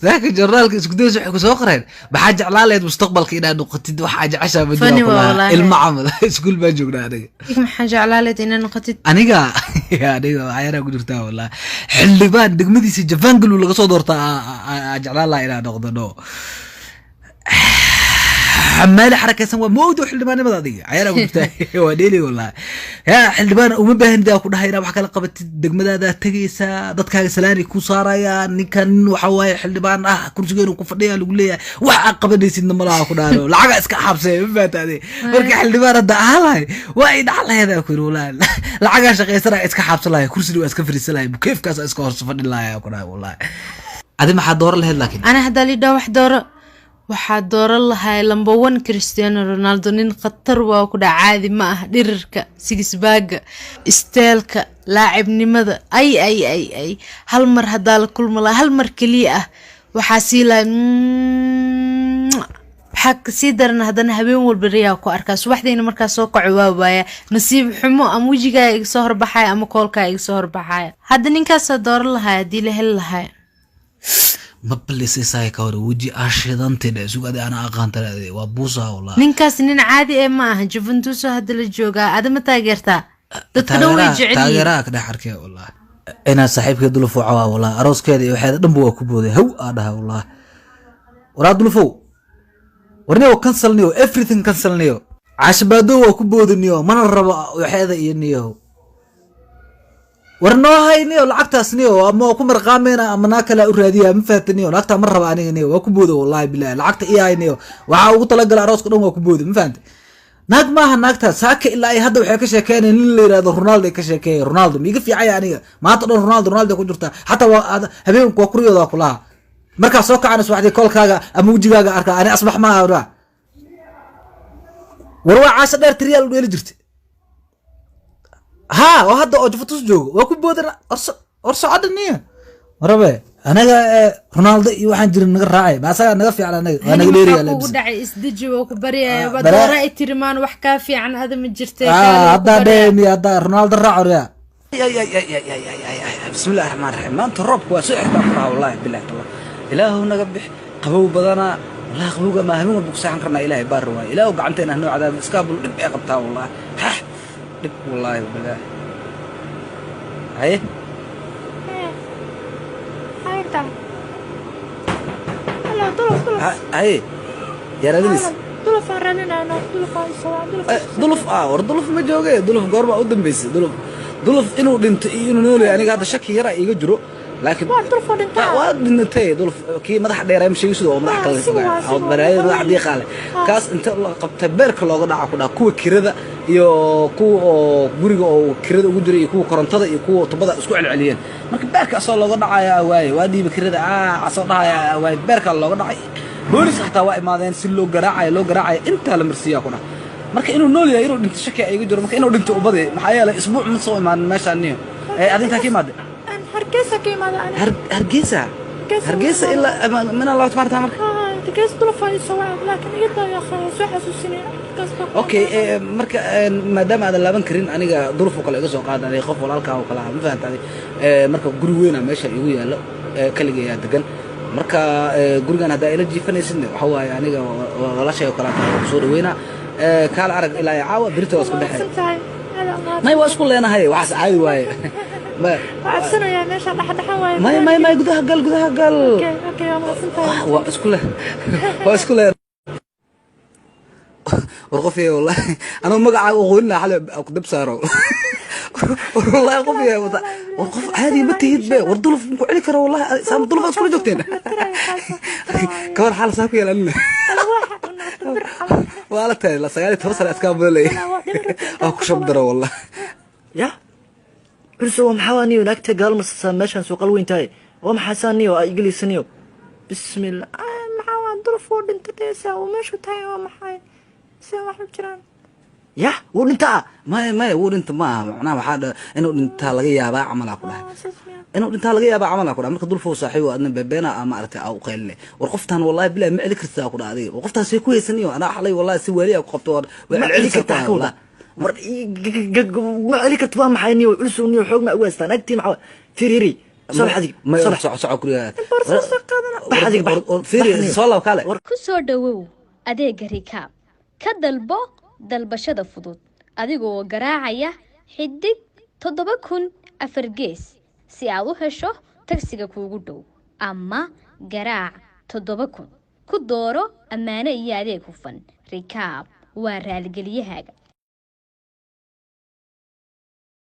ذاك الجرال اسكدوس وحكو سو قرين بحاجه علاليد مستقبلك ان نقطتid waxa jacasha ma jiro ilmaamada iskuul ba joognaa aniga ma xaja علاليد in noqotid aniga ayara ku jirtaa wallahi xildhibaan degmadiisa Jafangal laga soo doortaa jaclala ila noqdo حمال حركة سوا موضوع حلبان ما ضيق عيانا قلت وديلي والله يا حلبان وما بهن ذا كل هاي راح كلا قبت دقمة ذا تجيسا ضد كان سلاني كوسارا يا نكان وحواي حلبان كرسي جيرو كفديا لقولي وعقب دي سن مرا كنانو لعجة اسك حبسة ما تادي بركي حلبان هذا هلاي وايد على هذا كله لا لعجة شقي سرا اسك حبسة لا كرسي لو اسك فريس لا كيف كاس اسك هرس فدي لا يا كنا والله هذا ما حد دور له لكن أنا هذا اللي ده واحد دور waxaa dooran lahaa number 1 Cristiano Ronaldo nin khatar waa ku dhacaadi ma ah dhirirka sigisbaaga isteelka laacibnimada ay hal mar hadaa la kulmo la hal mar kaliya ah waxa siilay xaq sidarna hadana habeen walba riyaa ku arkaa subaxdeena markaa soo kacawaabaya nasiib xumo am wajiga iga soo horbaxay ama koolka iga soo horbaxay hadda ninkaas dooran lahaa hadii la hel lahaa ما بلسي سايكور وجي أشيدان تدا سوق هذا أنا أقان ترى وابوسا والله نينكاس نين عادي ما جوفنتوس هذا الجوجا هذا ما تاجرتا تتنوي جعلي تاجراك ده حركة والله أنا صاحب كده لفو عوا والله أروس كده وحيد دمبوا كبوده هو هذا والله وراد لفو ورنيو كنسل نيو everything كنسل نيو عشبادو وكبوده نيو من الربع وحيد ينيو ورنوها نيو لعقتاس نيو اما ku marqaamena ama naakala u raadiya ma faataniyo lacagta mar raba aniga niyo waa ku boodo wallahi billahi lacagta iyay niyo waxa ugu tala gal arooska dhan waa ku boodo ma faanta naag maaha naagta saaka ilaa ay hadda waxay ka sheekeynayeen in la yiraahdo Ronaldo ka sheekeeyay Ronaldo miga fiicay aniga maanta dhan Ronaldo ku jirta hatta habeenku waa kuriyooda kulaha marka soo kacana subaxdii kolkaaga ama wajigaaga arka ani asbax ma ahra warwa 10 riyal u yeeli jirtay ها وهذا أوجفتوس جو وكبودنا أرسل عدنية ربع أنا رونالدو يوحنا جرين نقرأي بس أنا نقفي على أنا قليري على بس ودعي إسدجي وكبريا بدورة ترمان وحكافي عن هذا من جرتي هذا ديمي هذا رونالدو الرعر يا بسم الله الرحمن الرحيم ما أنت الرب وسحر بقرأ والله بالله الله إله نقبح قبو بدنا والله قبو ما هم بقصة عن كرنا إله باروا إله وقعنتنا هنو عذاب إسكابل نبي قبتها والله والله بالله هاي تعال هلا طلف هاي يا رادنيس طلف راننا انا طلف ورطلف ما جوجي طلف قربه u dambeysay طلف inuu dhinto inuu nool yahay aniga hada shaki yara iga jiro laakiin waa dhintay طلف kii madax dheer ay sheegay sidoo madax kale oo baraayay madax diiqale kaas inta qabta beerka looga dhaca ku dhaca kuwa kirada iyo kuwa guriga oo kirada ugu jiray kuwa korontada iyo kuwa tubada isku celceliyeen marka beerka asoo looga dhacaya waa diiba kirada asoo dhahaya waa beerka looga dhacay boolis xataa waa imaadeen si loo garaacayo inta la marsiya ku dhaca marka inuu nool yahay inuu dhinto shaki ay iga jiro marka inuu dhinto ubade maxaa yeelay isbuuc ma soo imaan meesha niyo adinka ka imaade hargeysa ka imaade hargeysa ila min Allah tabaaraka marka hargeysa طلفاي سواء لكن يدا يا اخي soo xasuusina okay marka maadaama aad laaban karin aniga duruuf kale iga soo qaadanay qof walaalka oo kala ma fahantaday marka guri weyn meesha igu yaalo kaliya degan marka gurigan hada ila jiifanaysin waxa waay aniga walaashay oo kala soo dhaweena kala arag ilaa caawa birta isku dhaxay may waa isku leenahay wax caadi waay ما عفسنا يا ماشي دحدحان واي ما قدها قال اوكي ما سنتها واسكله ورقفي والله انا مقع اقولنا حل اقدب سارو والله قفي ورقف عادي ما تهيد به وردلف نكو علي كره والله سام دلف اسكو جوجتين كور حال ساكو يلنا والله تاي لا سغالي توصل اسكا بلي او كشبدر والله يا برسو محواني ونكتا قال مصاصا ماشان سوق الوينتاي ومحساني وإجلسنيو بسم الله محوان ضرفور انت تيسا وماشو تاي ومحاي سوى واحد جران يا ورنتا ما ورنت ما معناه waxaa inuu dhinta laga yaaba amal kula inuu dhinta laga yaaba amal kula marka dulfo saaxiib oo adna beena ama aragtay aw qeylne war qoftan wallahi bilaa ma celi kartaa ku dhacday qoftan si ku yeesaniyo ana xalay wallahi si wali ku qabto war celi kartaa wallahi ما عليك تفهم حيني وعلسوني وحكم أوستان أكتي مع فيريري صباح هذيك ما صباح صعو كلها بح هذيك بح فيري صلاة وكالة ku soo dhawow adeega rikaab ka dalbo dalbashada fudud adigoo garaacaya xidig 7004 gees si aad u hesho tagsiga kuugu dhow ama garaac 7000 ku dooro ammaano iyo adeeg hufan rikaab waa raaligelyahaaga